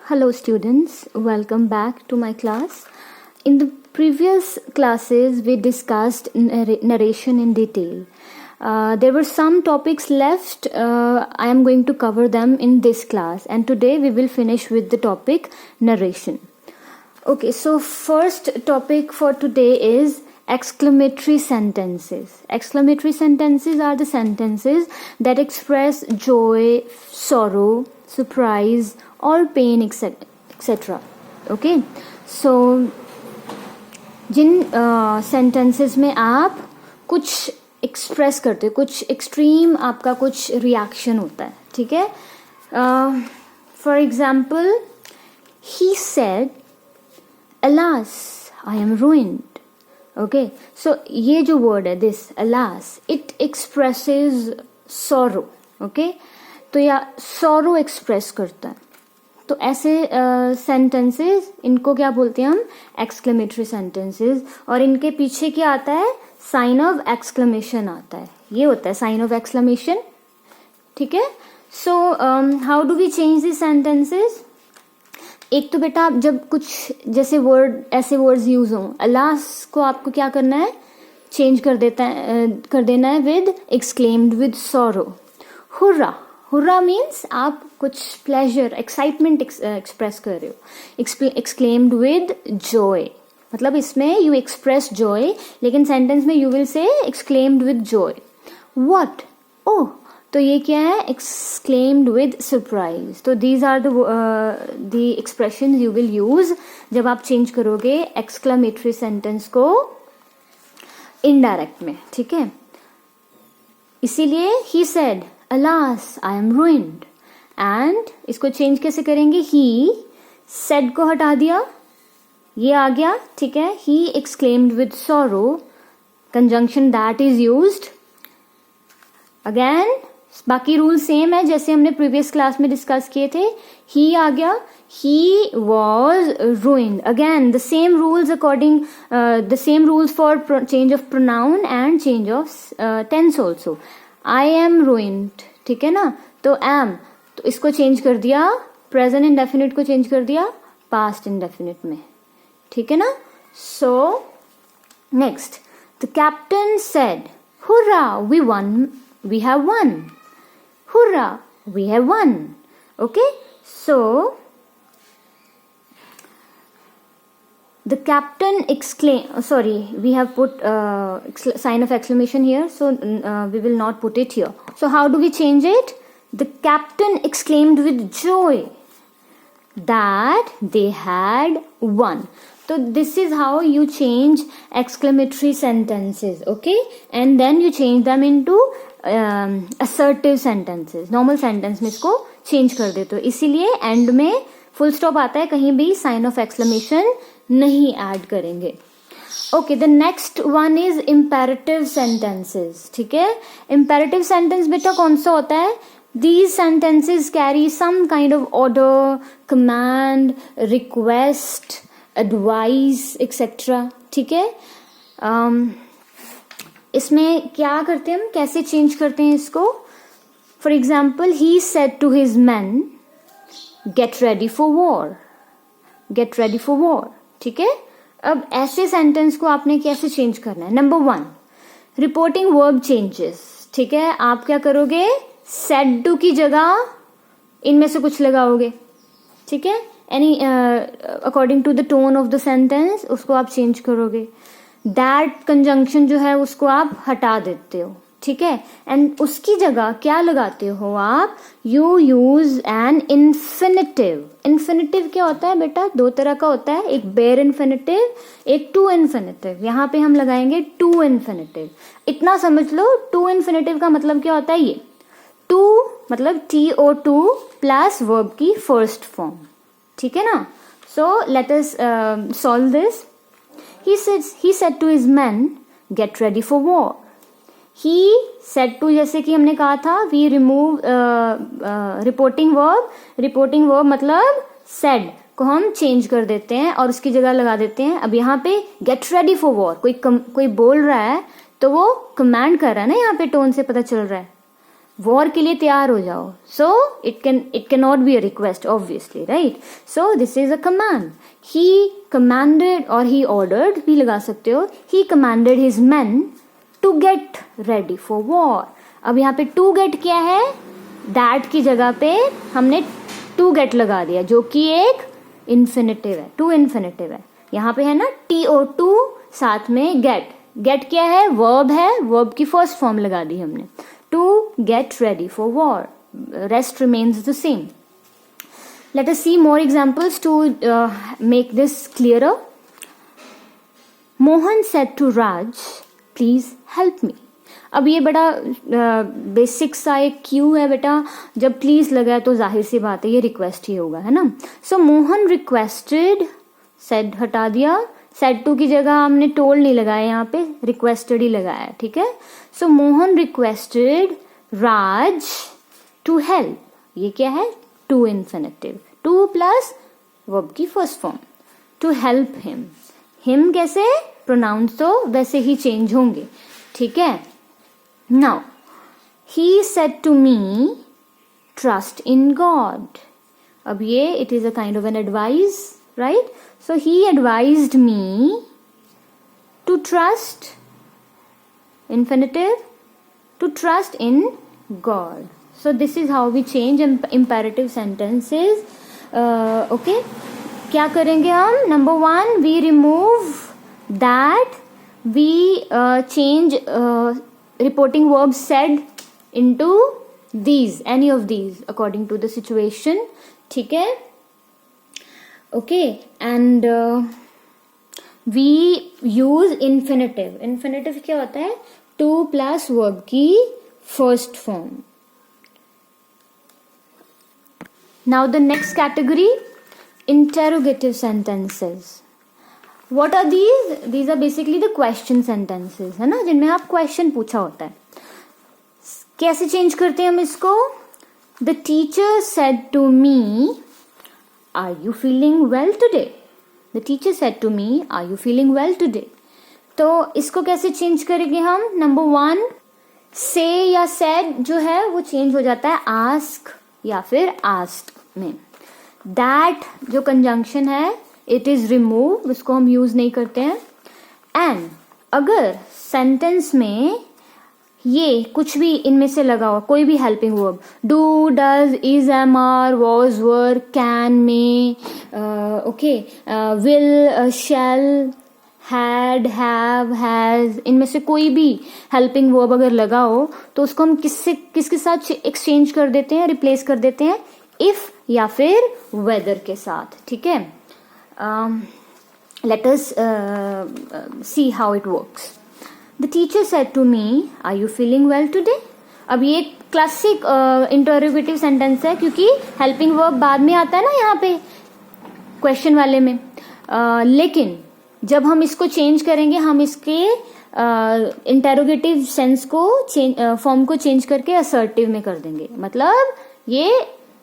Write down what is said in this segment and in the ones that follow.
Hello students, welcome back to my class. In the previous classes we discussed narration in detail. There were some topics left. I am going to cover them in this class, and today we will finish with the topic narration. Okay, so first topic for today is exclamatory sentences. Exclamatory sentences are the sentences that express joy, sorrow, surprise or pain, etc. Okay, so Jin sentences में आप कुछ express करते हो, कुछ extreme आपका कुछ reaction होता है, ठीक है. For example, he said, alas, I am ruined. Okay, so ये जो word है, this alas, it expresses sorrow. Okay, तो या sorrow express करता है. तो ऐसे sentences, इनको क्या बोलते हैं हम? exclamatory sentences. और इनके पीछे क्या आता है? sign of exclamation आता है. ये होता है sign of exclamation. ठीक है. so how do we change these sentences? एक तो बेटा जब कुछ जैसे वर्ड, ऐसे वर्ड्स यूज हों, alas को आपको क्या करना है? चेंज कर देना है with exclaimed with sorrow. hurrah, hurrah means आप कुछ प्लेजर, एक्साइटमेंट एक्सप्रेस कर रहे हो. एक्सक्लेम्ड विद जॉय, मतलब इसमें यू एक्सप्रेस जॉय, लेकिन सेंटेंस में you will say exclaimed with joy. What? Oh, तो ये क्या है? Exclaimed with surprise. तो these are the expression you will use जब आप चेंज करोगे एक्सक्लेमेटरी सेंटेंस को इनडायरेक्ट में. ठीक है, इसीलिए he said alas, I am ruined. and इसको चेंज कैसे करेंगे? he said को हटा दिया, ये आ गया. ठीक है, he exclaimed with sorrow, conjunction that is used. again बाकी रूल सेम है जैसे हमने प्रीवियस क्लास में डिस्कस किए थे. he आ गया, he was ruined. again the same rules according the same rules for change of pronoun and change of tense also. I am ruined, ठीक है ना. तो am, तो इसको चेंज कर दिया, प्रेजेंट इंडेफिनिट को चेंज कर दिया पास्ट इंडेफिनिट में. ठीक है ना. So next, the captain said, hurrah, we won, we have won. Hurrah, we have won. Okay, so the captain we have put sign of exclamation here, so we will not put it here. So how do we change it? The captain exclaimed with joy that they had won. So this is how you change exclamatory sentences. Okay, and then you change them into assertive sentences. normal sentence में इसको change कर देते हो, इसीलिए end में full stop आता है, कहीं भी sign of exclamation नहीं ऐड करेंगे. Okay, the next one is imperative sentences. ठीक है, इम्पेरेटिव सेंटेंस बेटा कौन सा होता है? These sentences carry some kind of order, command, request, advice etcetera. ठीक है, इसमें क्या करते हैं हम, कैसे चेंज करते हैं इसको? For example, he said to his man, get ready for war. Get ready for war. ठीक है, अब ऐसे सेंटेंस को आपने कैसे चेंज करना है? Number one, reporting verb changes. ठीक है, आप क्या करोगे? सेड टू की जगह इनमें से कुछ लगाओगे. ठीक है, any according to the tone of the sentence उसको आप चेंज करोगे. दैट कंजंक्शन जो है उसको आप हटा देते हो. ठीक है, एंड उसकी जगह क्या लगाते हो आप? You use N infinitive. Infinitive क्या होता है बेटा? दो तरह का होता है, एक बेयर इन्फिनिटिव, एक टू इन्फिनिटिव. यहाँ पे हम लगाएंगे टू इन्फिनिटिव. इतना समझ लो, टू इन्फिनिटिव का मतलब क्या होता है? ये टू मतलब TO2 प्लस वर्ब की फर्स्ट फॉर्म. ठीक है ना. So let us solve this. he said to his men, get ready for war. he said to, जैसे कि हमने कहा था, we remove reporting verb. Reporting verb मतलब said को हम चेंज कर देते हैं और उसकी जगह लगा देते हैं. अब यहाँ पे get ready for war, कोई बोल रहा है तो वो कमांड कर रहा है ना, यहाँ पे टोन से पता चल रहा है. वॉर के लिए तैयार हो जाओ. So it can not be a request obviously, right. So this is a command. He commanded और ही ऑर्डर्ड भी लगा सकते हो. He commanded his men to get ready for war. अब यहाँ पे टू गेट क्या है, दैट की जगह पे हमने टू गेट लगा दिया जो कि एक इन्फिनेटिव है. टू इन्फिनेटिव है. यहाँ पे है ना TO2 साथ में गेट. गेट क्या है, वर्ब है. वर्ब की फर्स्ट फॉर्म लगा दी हमने. To get ready for war. Rest remains the same. Let us see more examples to make this clearer. Mohan said to Raj, please help me. अब ये बड़ा बेसिक सा एक क्यू है बेटा. जब प्लीज लगा है तो जाहिर सी बात है ये रिक्वेस्ट ही होगा, है ना. सो मोहन रिक्वेस्टेड, सेड हटा दिया. सेड टू की जगह हमने टोल्ड नहीं लगाया, यहाँ पे रिक्वेस्टेड ही लगाया, ठीक है. So Mohan requested Raj to help. ये क्या है, to infinitive. To plus verb की first form. To help him. Him कैसे प्रोनाउंस तो वैसे ही चेंज होंगे, ठीक है. Now he said to me trust in God. अब ये it is a kind of an advice, right. So he advised me to trust, infinitive, to trust in God. So this is how we change imperative sentences. Okay, क्या करेंगे हम. Number one, we remove that. We change reporting verbs said into these, any of these according to the situation. ठीक है. Okay, and we use infinitive. Infinitive क्या होता है, to plus verb की first form. Now the next category, interrogative sentences. What are these? These are basically the question sentences, है ना, जिनमें आप क्वेश्चन पूछा होता है. कैसे चेंज करते हैं हम इसको. The teacher said to me, are you feeling well today? The teacher said to me, are you feeling well today? तो इसको कैसे चेंज करेंगे हम. नंबर वन, से या सेड जो है वो चेंज हो जाता है आस्क या फिर आस्क्ड में. दैट जो कंजंक्शन है इट इज रिमूव, उसको हम यूज नहीं करते हैं. एंड अगर सेंटेंस में ये कुछ भी इनमें से लगा हुआ, कोई भी helping verb, do, does, is, am, are, was, were, can, may, okay, will, shall, had, have, has, इनमें से कोई भी हेल्पिंग वर्ब अगर लगा हो तो उसको हम किसके साथ एक्सचेंज कर देते हैं, रिप्लेस कर देते हैं, इफ या फिर वेदर के साथ. ठीक है. Late us see how it works. The teacher said to me, are you feeling well today? अब ये क्लासिक इंटरोगेटिव सेंटेंस है क्योंकि हेल्पिंग वर्ब बाद में आता है ना यहाँ पे क्वेश्चन वाले में. लेकिन जब हम इसको चेंज करेंगे, हम इसके इंटरोगेटिव सेंस को फॉर्म को चेंज करके असर्टिव में कर देंगे. मतलब ये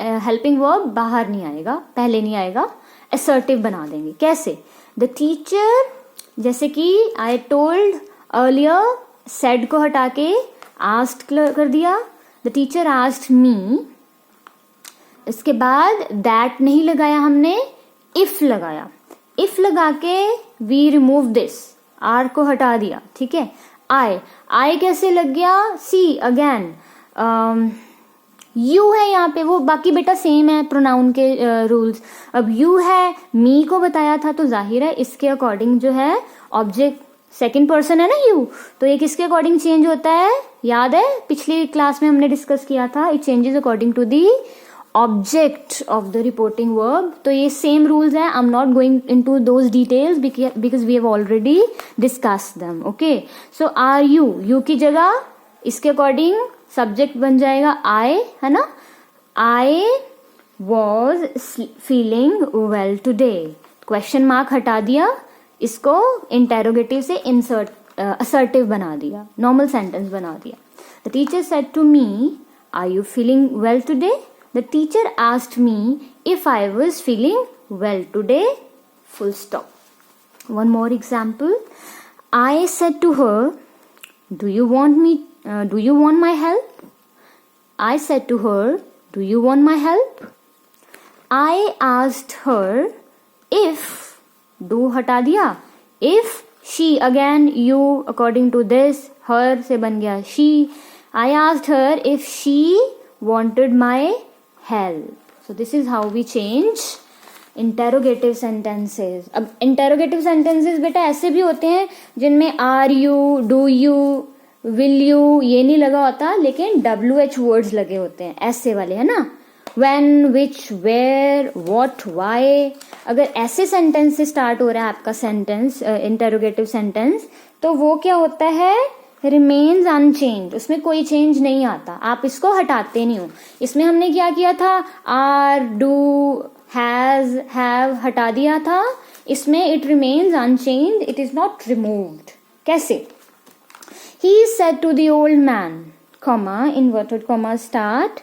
हेल्पिंग वर्ब बाहर नहीं आएगा, पहले नहीं आएगा, असर्टिव बना देंगे. कैसे? द टीचर, जैसे कि आई टोल्ड अर्लियर, सेड को हटा के आस्क्ड कर दिया. द टीचर आस्क्ड मी. इसके बाद दैट नहीं लगाया हमने, इफ लगाया. इफ लगा के वी रिमूव दिस, आर को हटा दिया. ठीक है. आई कैसे लग गया? सी अगेन यू है यहाँ पे, वो बाकी बेटा सेम है प्रोनाउन के रूल्स. अब यू है, मी को बताया था तो जाहिर है इसके अकॉर्डिंग जो है ऑब्जेक्ट सेकंड पर्सन है ना यू, तो ये किसके अकॉर्डिंग चेंज होता है? याद है पिछली क्लास में हमने डिस्कस किया था, it changes according to the object of the reporting verb. तो ये सेम रूल्स हैं. I am not going into those details because we have already discussed them. Okay. So are you, you की जगह इसके according subject बन जाएगा आई, है ना. I was feeling well today. Question mark हटा दिया, इसको इंटेरोगेटिव से इंसर्ट असर्टिव बना दिया, नॉर्मल सेंटेंस बना दिया. The teacher said to me, are you feeling well today? The teacher asked me if I was feeling well today. Full stop. One more example. I said to her, do you want my help? I said to her, do you want my help? I asked her if, do हटा दिया, if she, again you according to this, her से बन गया she. I asked her if she wanted my help. So this is how we change interrogative sentences. अब interrogative sentences बेटा ऐसे भी होते हैं जिनमें are you, do you, will you ये नहीं लगा होता, लेकिन WH words लगे होते हैं, ऐसे वाले है ना, when, which, where, what, why. अगर ऐसे सेंटेंस से स्टार्ट हो रहा है आपका सेंटेंस, इंटेरोगेटिव सेंटेंस, तो वो क्या होता है, रिमेन्स अनचेंज, उसमें कोई चेंज नहीं आता, आप इसको हटाते नहीं हो. इसमें हमने क्या किया था, आर, डू, हैज, हैव हटा दिया था. इसमें it remains unchanged, it is not removed. कैसे? He said to the old man, comma, inverted comma start,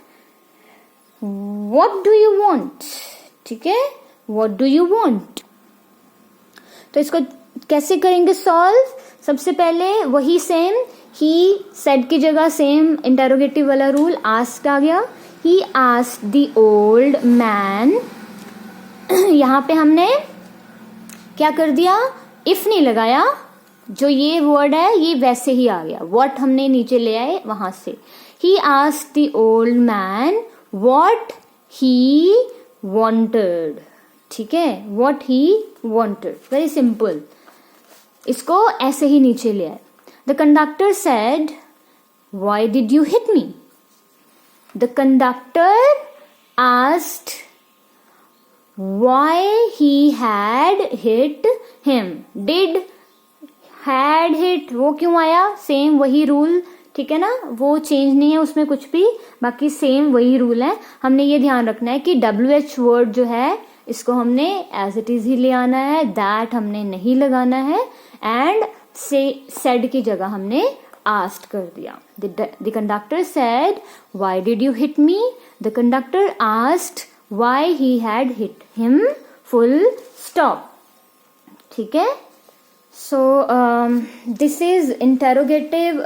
what do you want? ठीक है, what do you want? तो इसको कैसे करेंगे सॉल्व? सबसे पहले वही सेम, he said की जगह सेम इंटेरोगेटिव वाला रूल, asked आ गया. He asked the old man. यहाँ पे हमने क्या कर दिया, if नहीं लगाया, जो ये वर्ड है ये वैसे ही आ गया, what हमने नीचे ले आए वहां से. He asked the old man what he wanted. ठीक है, what he wanted, very simple. इसको ऐसे ही नीचे ले आए. The conductor said, why did you hit me? The conductor asked why he had hit him. Did, had hit, वो क्यों आया, सेम वही रूल, ठीक है ना, वो चेंज नहीं है उसमें कुछ भी, बाकी सेम वही रूल है. हमने ये ध्यान रखना है कि WH वर्ड जो है इसको हमने एज इट इज ही ले आना है, दैट हमने नहीं लगाना है, एंड से सेड की जगह हमने आस्क्ड कर दिया. The conductor said why did you hit me. The conductor asked why he had hit him, full stop. ठीक है. So this is interrogative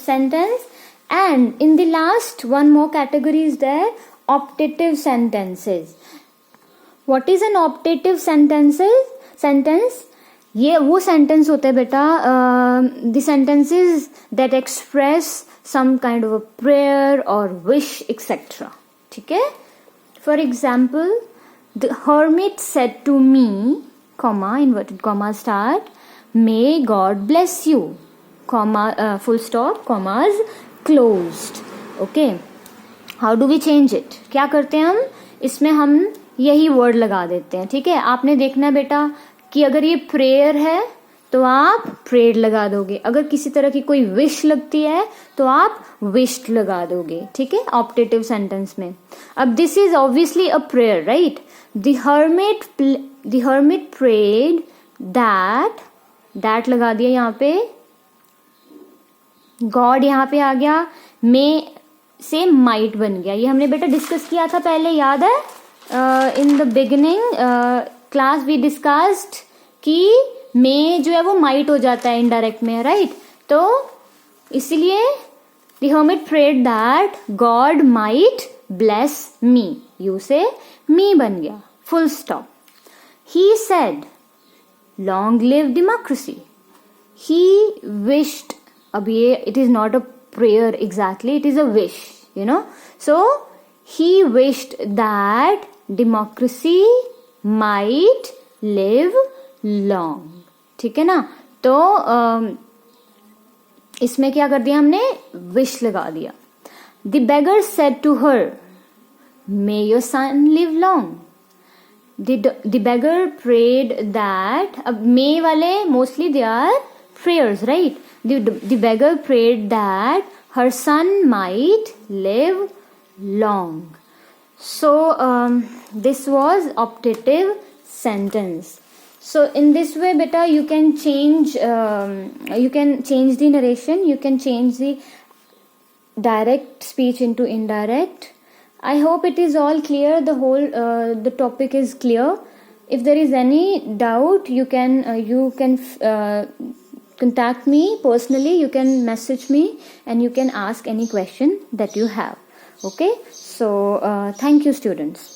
sentence, and in the last one more category is there, optative sentences. What is an optative sentence? ये वो sentence होता है बेटा, the sentences that express some kind of a prayer or wish etc. ठीक है. For example, the hermit said to me, comma, inverted comma start, may God bless you, comma, full stop, commas closed. Okay, how do we change it? क्या करते हैं हम, इसमें हम यही word लगा देते हैं. ठीक है, आपने देखना बेटा कि अगर ये प्रेयर है तो आप प्रेयर लगा दोगे, अगर किसी तरह की कोई विश लगती है तो आप विश्ड लगा दोगे. ठीक है, ऑप्टेटिव सेंटेंस में. अब this is obviously a prayer, right. The hermit prayed that लगा दिया यहाँ पे, गॉड यहाँ पे आ गया, मे से माइट बन गया. ये हमने बेटा डिस्कस किया था पहले, याद है, in the beginning class we discussed कि मे जो है वो माइट हो जाता है इनडायरेक्ट में, राइट. तो इसीलिए the hermit prayed that God might bless me, you से मी बन गया, full stop. He said long live democracy. He wished, अब ये it is not a prayer exactly, it is a wish, you know. So he wished that democracy might live long. ठीक है ना. तो इसमें क्या कर दिया हमने, wish लगा दिया. The beggar said to her, may your son live long. The beggar prayed that, अब may वाले mostly they are prayers, right. The beggar prayed that her son might live long. So this was optative sentence. So in this way beta you can change the narration, you can change the direct speech into indirect. I hope it is all clear, the whole the topic is clear. If there is any doubt, you can contact me personally, you can message me and you can ask any question that you have. Okay, so thank you students.